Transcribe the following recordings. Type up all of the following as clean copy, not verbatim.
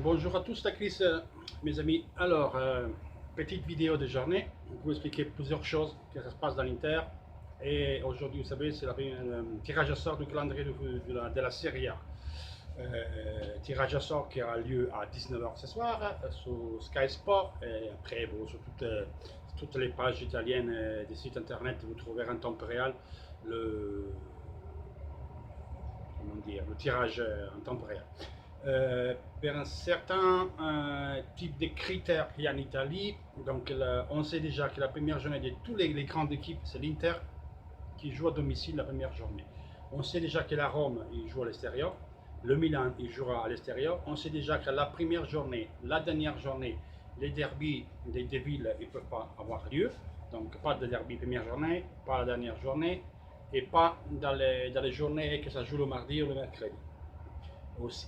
Bonjour à tous, c'est Chris, mes amis. Alors, petite vidéo de journée pour vous expliquer plusieurs choses qui se passent dans l'Inter. Et aujourd'hui, vous savez, c'est le tirage à sort du calendrier de la Serie A. Tirage à sort qui aura lieu à 19h ce soir sur Sky Sport. Et après, bon, sur toutes les pages italiennes des sites internet, vous trouverez en temps réel le, le tirage en temps réel. Per un certain type de critères qu'il y a en Italie. Donc, on sait déjà que la première journée de toutes les grandes équipes, c'est l'Inter qui joue à domicile la première journée. On sait déjà que la Rome, il joue à l'extérieur. Le Milan, il jouera à l'extérieur. On sait déjà que la première journée, la dernière journée, les derbys des deux villes, ils ne peuvent pas avoir lieu. Donc, pas de derby première journée, pas la dernière journée, et pas dans les journées que ça joue le mardi ou le mercredi.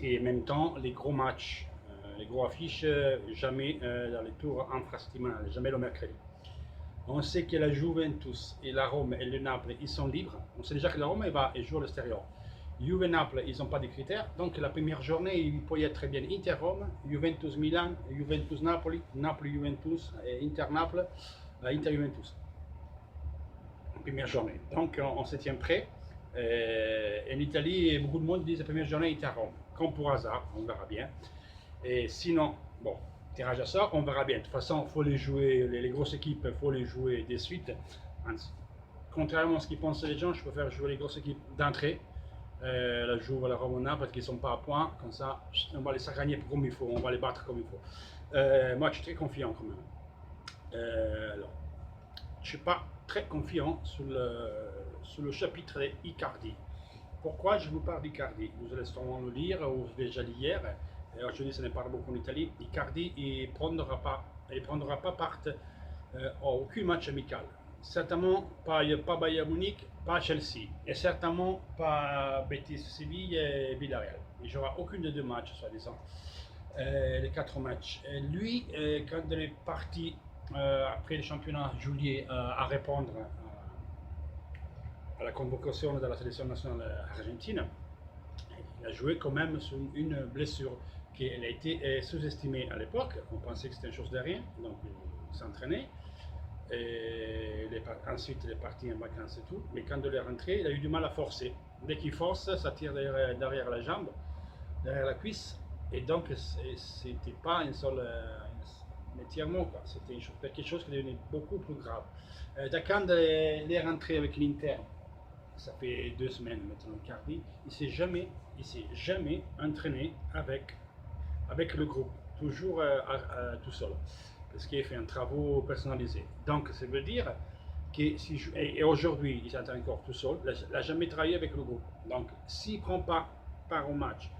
Et en même temps, les gros matchs, les gros affiches, jamais dans les tours infrastimales, jamais le mercredi. On sait que la Juventus et la Rome et le Naples, ils sont libres. On sait déjà que la Rome va jouer à l'extérieur. Juve et Naples, ils n'ont pas de critères. Donc la première journée, il peut y être très bien Inter-Rome, Juventus-Milan, Juventus-Napoli, Napoli-Juventus, Inter-Naples, Inter-Juventus. Première journée. Donc on se tient prêt. En Italie, beaucoup de monde dit la première journée Inter-Rome. Comme pour hasard, on verra bien. Et sinon, bon, tirage à sort, on verra bien. De toute façon, il faut les jouer, les grosses équipes, il faut les jouer de suite. Contrairement à ce qu'ils pensent les gens, je préfère jouer les grosses équipes d'entrée. La Juve, la Roma, parce qu'ils ne sont pas à point. Comme ça, on va les gagner comme il faut, on va les battre comme il faut. Moi, je suis très confiant quand même. Alors, je ne suis pas très confiant sur le chapitre Icardi. Pourquoi je vous parle d'Icardi? Vous allez sûrement le lire, ou déjà hier. Et aujourd'hui, ça ne parle beaucoup en Italie. Icardi ne prendra pas part à aucun match amical. Certainement pas Bayern Munich, pas Chelsea. Et certainement pas Betis Séville et Villarreal. Il n'y aura aucun des deux matchs, soi-disant. Les 4 matchs. Et lui, quand il est parti après le championnat juillet à répondre à la convocation de la sélection nationale argentine, il a joué quand même sur une blessure qui a été sous-estimée à l'époque. On pensait que c'était une chose de rien, donc il s'entraînait. Ensuite, il est parti en vacances et tout. Mais quand il est rentré, il a eu du mal à forcer. Dès qu'il force, ça tire derrière la jambe, derrière la cuisse. Et donc, c'était pas un seul étirement, c'était quelque chose qui devenait beaucoup plus grave. Quand il est rentré avec l'Inter, ça fait 2 semaines maintenant, Icardi, il ne s'est jamais entraîné avec le groupe, toujours tout seul, parce qu'il fait un travail personnalisé. Donc, ça veut dire que et aujourd'hui, il s'entraîne encore tout seul, il n'a jamais travaillé avec le groupe. Donc, s'il ne prend pas part au match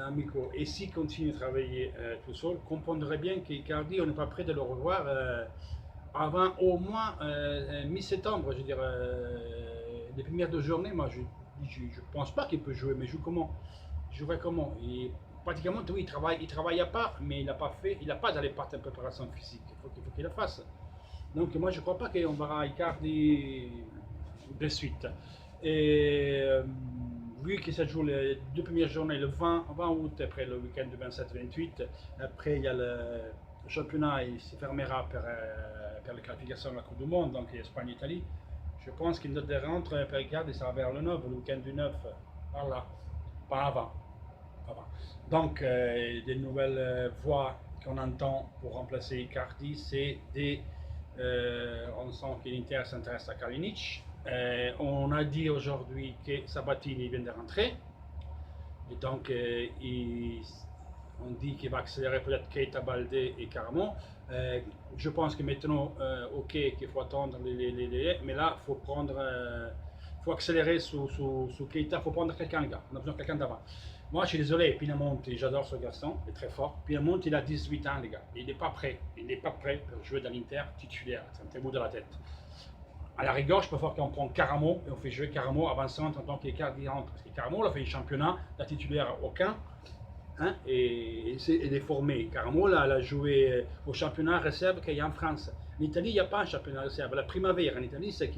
amicaux et s'il continue à travailler tout seul, comprendrait bien qu'Icardi, on n'est pas prêt de le revoir avant au moins mi-septembre, je veux dire. Les premières 2 journées, moi je pense pas qu'il peut jouer, mais jouerait comment? Et pratiquement, oui, il travaille à part, mais il n'a pas dans les parties de préparation physique. Il faut qu'il le fasse. Donc moi je ne crois pas qu'on verra Icardi de suite. Et vu que ça joue les 2 premières journées, le 20 août, après le week-end du 27-28, après il y a le championnat, il se fermera pour la qualification de la Coupe du Monde, donc Espagne-Italie. Je pense qu'il doit rentrer pour Icardi, ça va vers le 9, le week-end du 9, par là, pas avant. Donc, des nouvelles voix qu'on entend pour remplacer Icardi, c'est on sent que l'Inter s'intéresse à Kalinic. On a dit aujourd'hui que Sabatini vient de rentrer. Et donc, on dit qu'il va accélérer peut-être Keita, Baldé et Caramo. Je pense que maintenant, ok, qu'il faut attendre mais là, faut accélérer sous Keita, il faut prendre quelqu'un, les gars. On a besoin de quelqu'un d'avant. Moi, je suis désolé, Pinamonti, j'adore ce garçon, il est très fort. Pinamonti, il a 18 ans, les gars. Il n'est pas prêt. Il n'est pas prêt pour jouer dans l'Inter titulaire. Ça me fait bout de la tête. À la rigueur, je préfère qu'on prenne Caramo et on fait jouer Caramo avançant en tant qu'Icardi rentre. Parce que Caramo, il a fait le championnat, la titulaire aucun. Hein, et il est formé. Caramo, là, il a joué au championnat réserve qu'il y a en France. En Italie, il n'y a pas un championnat réserve. La Primavera en Italie, c'est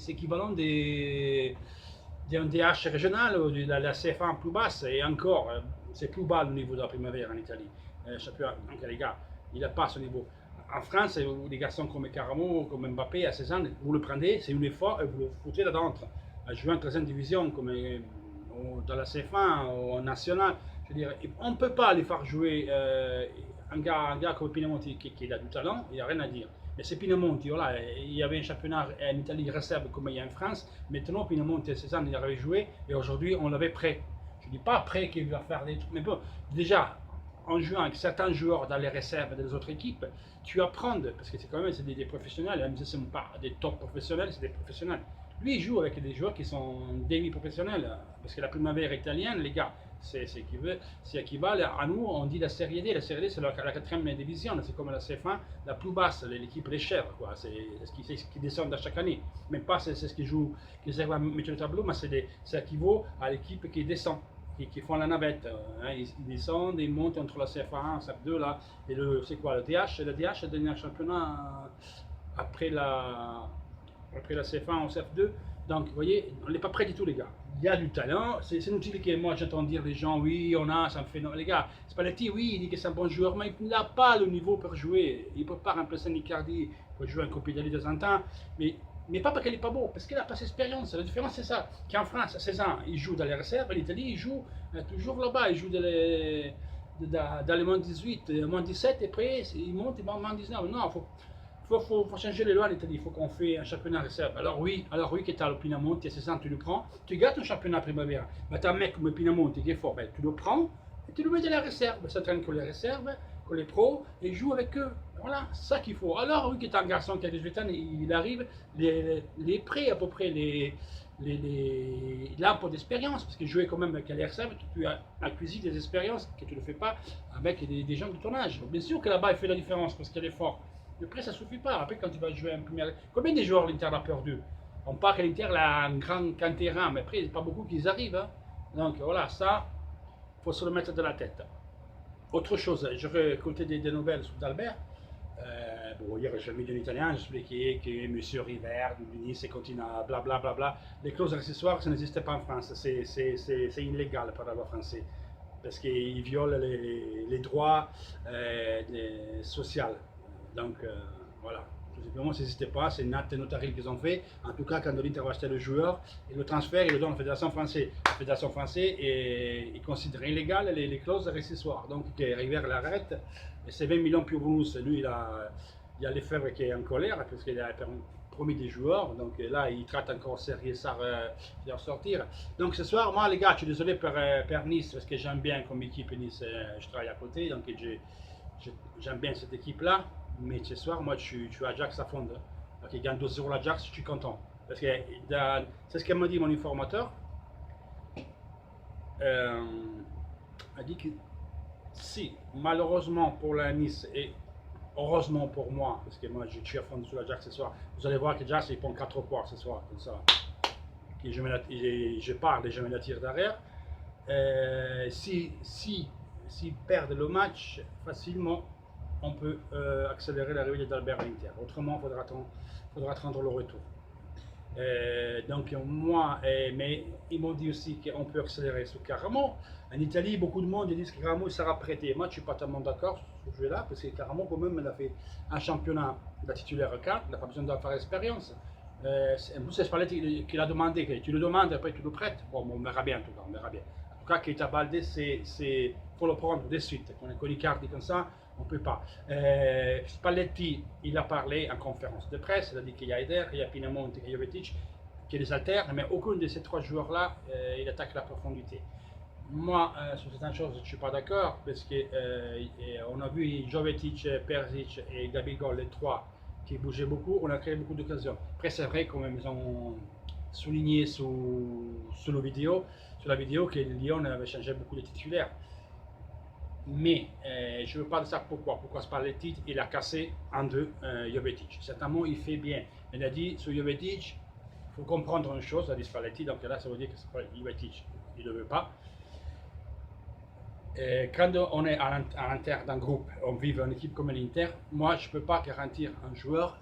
équivalent d'un DH régional ou de la CFA plus basse. Et encore, c'est plus bas le niveau de la Primavera en Italie. Championnat, donc les gars, il n'a pas ce niveau. En France, des garçons comme Caramo, comme Mbappé à 16 ans, vous le prenez, c'est une effort et vous le foutez là-dedans. À jouer en 13e division, comme dans la CFA, au national. Je veux dire, on ne peut pas les faire jouer un gars comme Pinamonti qui a du talent, il n'y a rien à dire. Mais c'est Pinamonti, voilà, il y avait un championnat en Italie réserve comme il y a en France. Maintenant, Pinamonti à 16 ans, il avait joué et aujourd'hui, on l'avait prêt. Je ne dis pas prêt qu'il va faire des trucs, mais bon, déjà, en jouant avec certains joueurs dans les réserves des autres équipes, tu apprends, parce que c'est quand même des professionnels, même si ce ne sont pas des top professionnels, c'est des professionnels. Lui, il joue avec des joueurs qui sont demi-professionnels, parce que la Primavera italienne, les gars, c'est équivalent à nous, on dit la Serie D. La Serie D, c'est la 4e division, c'est comme la CF1, la plus basse, l'équipe les chèvres, quoi. C'est ce qui descend à chaque année. Même pas c'est ce qui joue, qui servent à mettre le tableau, mais ça équivaut à l'équipe qui descend. Qui font la navette, hein. Ils descendent, ils montent entre la CFA1, CF2 là, et c'est quoi, le DH est le dernier championnat après la CF1 au CF2. Donc vous voyez, on n'est pas prêt du tout les gars. Il y a du talent, c'est inutile que moi j'entends dire les gens, oui on a, ça me fait non. Les gars, Spalletti, oui, il dit que c'est un bon joueur, mais il n'a pas le niveau pour jouer. Il ne peut pas remplacer Icardi pour jouer en Coupe d'Italie de temps en temps, mais pas parce qu'il n'est pas beau, parce qu'il n'a pas cette expérience. La différence, c'est ça. Qu'en France, à 16 ans, il joue dans les réserves, en Italie, il joue toujours là-bas, il joue dans les moins 18, moins 17, et après, il monte, il va en moins 19. Non, il faut changer les lois en Italie, il faut qu'on fait un championnat réserve. Alors oui, que tu as le Pinamonti, à 16 ans, tu le prends, tu gardes ton championnat Primavera. Mais tu as un mec comme Pinamonti qui est fort, ben, tu le prends, et tu le mets dans la réserve. Ça traîne que les réserves, que les pros, et joue avec eux. Voilà, c'est ça qu'il faut. Alors, oui, qui est un garçon qui a 18 ans, il arrive, les prêts à peu près, lampes d'expérience, parce que jouer quand même avec les réserves, tu as acquis des expériences que tu ne fais pas avec des gens de ton âge. Bien sûr que là-bas, il fait la différence parce qu'il est fort. Mais après, ça ne suffit pas. Après, quand tu vas jouer en première. Combien de joueurs l'Inter a perdu? On parle que l'Inter a un grand terrain, mais après, il n'y a pas beaucoup qui arrivent. Hein. Donc voilà, ça, il faut se le mettre de la tête. Autre chose, j'aurais écouté des nouvelles sur d'Albert. Bon, hier, j'ai mis un italien, j'expliquais que M. River, du Nice, continue à blablabla. Les clauses accessoires, ça n'existe pas en France. C'est illégal par la loi française. Parce qu'ils violent les droits sociaux. Donc, voilà. Tout simplement, ça n'existait pas. C'est une acte notarial qu'ils ont fait. En tout cas, quand l'Inter va acheter le joueur, et le transfert, il le donne à la Fédération française. La Fédération française, il considère illégal les clauses accessoires. Donc, River l'arrête. Et c'est 20 millions plus bonus. Lui, il y a Lefebvre qui est en colère parce qu'il a promis des joueurs. Donc là, il traite encore sérieux ça de sortir. Donc ce soir, moi, les gars, je suis désolé pour Nice parce que j'aime bien comme équipe Nice. Je travaille à côté. Donc j'aime bien cette équipe-là. Mais ce soir, moi, je suis Ajax à fond. Donc il gagne 2-0 l'Ajax, je suis content. Parce que c'est ce qu'a m'a dit mon informateur. A dit que si, malheureusement pour la Nice et heureusement pour moi, parce que moi je suis à fond sur l'Ajax ce soir, vous allez voir que Ajax il prend 4 points ce soir, comme ça. Je parle et je mets la tire derrière. Si perdent le match facilement, on peut accélérer l'arrivée d'Albert à l'Inter. Autrement, il faudra attendre le retour. Donc moi, mais ils m'ont dit aussi qu'on peut accélérer sur Caramo. En Italie, beaucoup de monde disent que Caramo sera prêté. Moi, je ne suis pas tellement d'accord sur ce jeu-là, parce que Caramo, quand même, il a fait un championnat de titulaire 4, il n'a pas besoin d'en faire expérience. C'est Spalletti qui l'a demandé, que tu le demandes, après tu le prêtes. Bon, on verra bien en tout cas, on verra bien. En tout cas, Keita Balde, il faut le prendre de suite. Quand on est con Icardi comme ça, on ne peut pas. Spalletti, il a parlé en conférence de presse, il a dit qu'il y a Eder, il y a Pinamonti, il y a Jovetic, qui les alterne, mais aucun de ces 3 joueurs-là, il attaque la profondité. Moi, sur certaines choses, je ne suis pas d'accord, parce qu'on a vu Jovetic, Perisic et Gabigol, les 3, qui bougeaient beaucoup, on a créé beaucoup d'occasions. Après, c'est vrai, quand même, ils ont souligné sur la vidéo que Lyon avait changé beaucoup de titulaires. Mais je ne veux pas de ça. Pourquoi Spalletti il a cassé en deux Jovetic. Certainement il fait bien. Il a dit sur Jovetic, il faut comprendre une chose, a dit Spalletti, donc là ça veut dire que Jovetic il ne veut pas. Quand on est à l'intérieur d'un groupe, on vit une équipe comme l'Inter, moi je ne peux pas garantir un joueur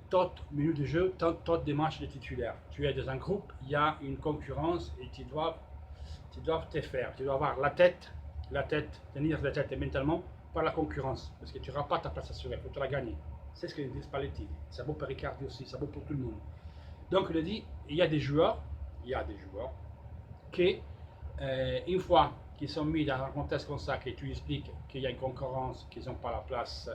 tant de minutes de jeu, tant de matchs de titulaires. Tu es dans un groupe, il y a une concurrence et tu dois te faire, tu dois avoir la tête la tête, tenir la tête et mentalement par la concurrence. Parce que tu n'auras pas ta place assurée, il faut te la gagner. C'est ce que dit Spalletti. Ça vaut pour Riccardi aussi, ça vaut pour tout le monde. Donc il a dit, il y a des joueurs qui, une fois qu'ils sont mis dans un contexte comme ça, que tu expliques qu'il y a une concurrence, qu'ils n'ont pas la place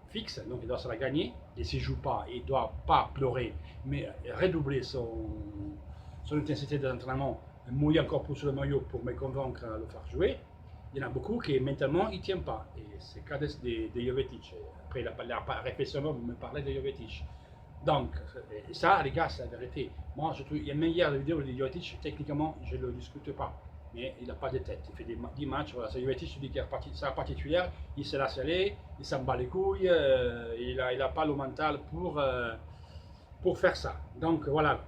fixe, donc il doit se la gagner, et s'il ne joue pas, il ne doit pas pleurer, mais redoubler son intensité d'entraînement, mouiller encore plus le maillot pour me convaincre à le faire jouer. Il y en a beaucoup qui mentalement ils ne tiennent pas, et c'est le cas de Jovetic. Après il a refait son homme, il me parlait de Jovetic. Donc, ça, les gars, c'est la vérité. Moi, je trouve, il y a une meilleure vidéo de Jovetic, techniquement, je ne le discute pas. Mais il n'a pas de tête. Il fait 10 matchs, voilà. Jovetic, je dis qu'il est sa part titulaire, il se laisse aller, il s'en bat les couilles, il n'a pas le mental pour faire ça. Donc, voilà.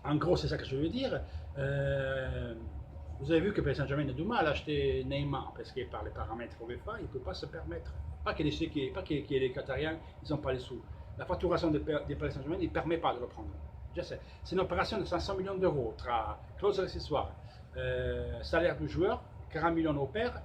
En gros, c'est ça que je veux dire. Vous avez vu que Paris Saint-Germain a du mal à acheter Neymar, parce que par les paramètres UEFA, il ne peut pas se permettre. Pas que les Qatariens, ils n'ont pas les sous. La facturation des Paris Saint-Germain ne permet pas de le prendre. C'est une opération de 500 millions d'euros, entre clauses accessoires, salaire du joueur, 40 millions au père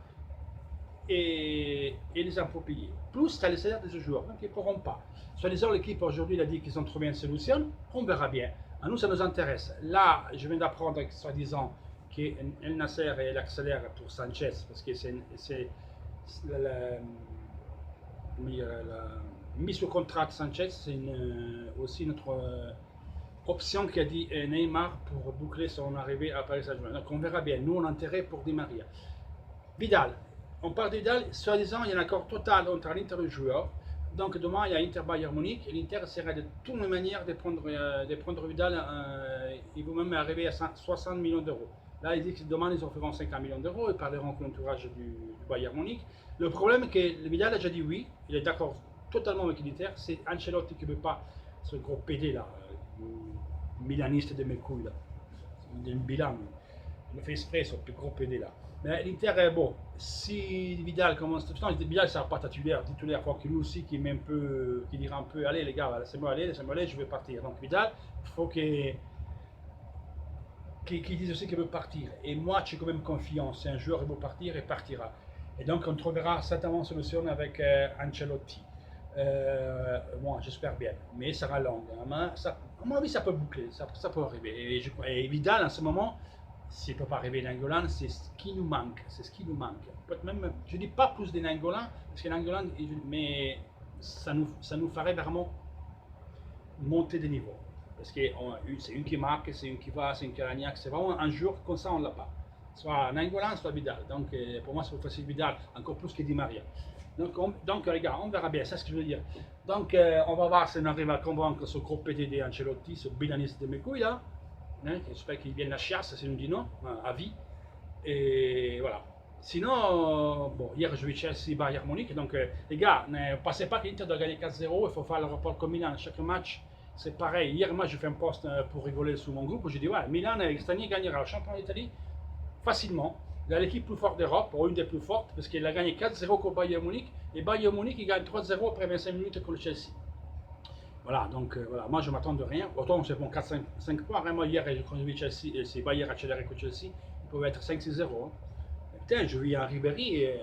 et les impôts payés. Plus, tu as les salaires des joueurs, donc ils ne pourront pas. Soit disant, l'équipe aujourd'hui a dit qu'ils ont trouvé une solution, on verra bien. À nous, ça nous intéresse. Là, je viens d'apprendre, soi-disant, qu'El Nasser l'accélère pour Sanchez, parce que c'est la mise sous contrat de Sanchez, c'est aussi notre option qu'a dit Neymar pour boucler son arrivée à Paris Saint-Germain. Donc on verra bien. Nous, on a intérêt pour Di Maria. Vidal. On parle de Vidal, soi-disant, il y a un accord total entre l'Inter et le joueur. Donc demain, il y a Inter Bayern Munich et l'Inter essaiera de toutes les manières de prendre Vidal. Il va même arriver à 60 millions d'euros. Là, il dit que demain, ils offriront 50 millions d'euros. Ils parleront avec l'entourage du Bayern Munich. Le problème est que Vidal a déjà dit oui. Il est d'accord totalement avec l'Inter. C'est Ancelotti qui ne veut pas ce gros PD là, milaniste de mes couilles là. Il est un bilan. Il le fait exprès, ce plus gros PD là. Mais l'Inter est bon. Si Vidal commence. Putain, Vidal ne sera pas titulaire. Il faut que lui aussi qui dira un peu allez les gars, laissez-moi aller, je vais partir. Donc Vidal, il faut qu'il dise aussi qu'il veut partir. Et moi, j'ai quand même confiance. Si un joueur veut partir, il partira. Et donc, on trouvera certainement une solution avec Ancelotti. Moi, j'espère bien. Mais ça sera long. À mon avis, ça peut boucler. Ça peut arriver. Et Vidal, en ce moment, s'il ne peut pas arriver Nainggolan, c'est ce qui nous manque. C'est ce qui nous manque. Peut-être même, je ne dis pas plus de Nainggolan, parce que Nainggolan, mais ça nous ferait vraiment monter de niveau. Parce que c'est une qui marque, c'est une qui va, c'est une qui ragnac. C'est vraiment un jour comme ça, on ne l'a pas. Soit Nainggolan, soit Vidal. Donc pour moi, c'est plus facile Vidal, encore plus que Di Maria. Donc les gars, on verra bien, c'est ce que je veux dire. Donc on va voir si on arrive à convaincre ce gros PDD Ancelotti, ce bilaniste de mes couilles là. J'espère qu'il vienne la chiasse, si nous dit non, à vie. Et voilà. Sinon, bon, hier je jouais Chelsea Bayern Munich, donc les gars, ne pensez pas que l'Inter doit gagner 4-0, il faut faire le rapport comme Milan, chaque match. C'est pareil. Hier, moi, je fais un post pour rigoler sur mon groupe où je dis ouais, Milan cette année gagnera le championnat d'Italie facilement. Il a l'équipe plus forte d'Europe, ou une des plus fortes, parce qu'il a gagné 4-0 contre Bayern Munich, et Bayern Munich il gagne 3-0 après 25 minutes contre le Chelsea. Voilà, donc voilà, moi je m'attends de rien. Autant c'est bon 4-5 points. Vraiment, hier, quand j'ai vu Chelsea, c'est Bayern accéléré contre Chelsea, il pouvait être 5-6-0. Hein. Putain, je vis à Ribéry et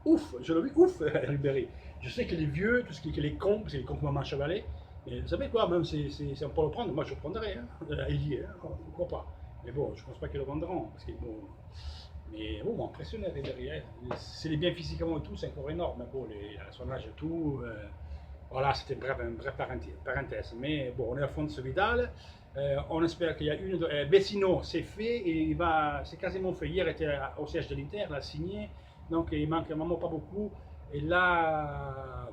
ouf, je le vis ouf, Ribéry. Je sais que les vieux, tout ce qui est les cons, c'est les cons comme Maman Chevalet. Mais vous savez quoi, même si on peut le prendre, moi je le prendrais, hein, Elie, hein, pourquoi pas. Mais bon, je pense pas qu'ils le vendront. Parce que, bon, mais bon, impressionné Ribéry. Hein. C'est les biens physiquement et tout, c'est encore énorme. Mais bon, son âge et tout. Voilà, c'était une brève parenthèse. Mais bon, on est à fond de ce Vidal. On espère qu'il y a Vecino, c'est fait, et c'est quasiment fait. Hier, il était au siège de l'Inter, il a signé. Donc il manque vraiment pas beaucoup. Et là,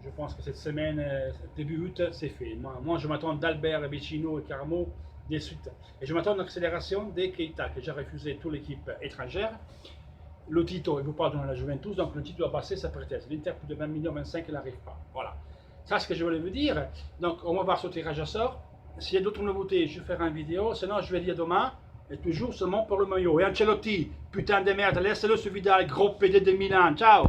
je pense que cette semaine, début août, c'est fait. Moi je m'attends d'Albert, Vecino et Carmo de suite. Et je m'attends à une accélération de Keita, que j'ai refusé toute l'équipe étrangère. Le Tito, il vous parle de la Juventus, donc le Tito a passé sa prêtesse. L'Inter, plus de 20 millions, 25, il n'arrive pas. Voilà. Ça, c'est ce que je voulais vous dire. Donc, on va voir ce tirage à sort. S'il y a d'autres nouveautés, je ferai une vidéo. Sinon, je vais dire demain. Et toujours seulement pour le maillot. Et Ancelotti, putain de merde, laisse-le ce Vidal, gros PD de Milan. Ciao!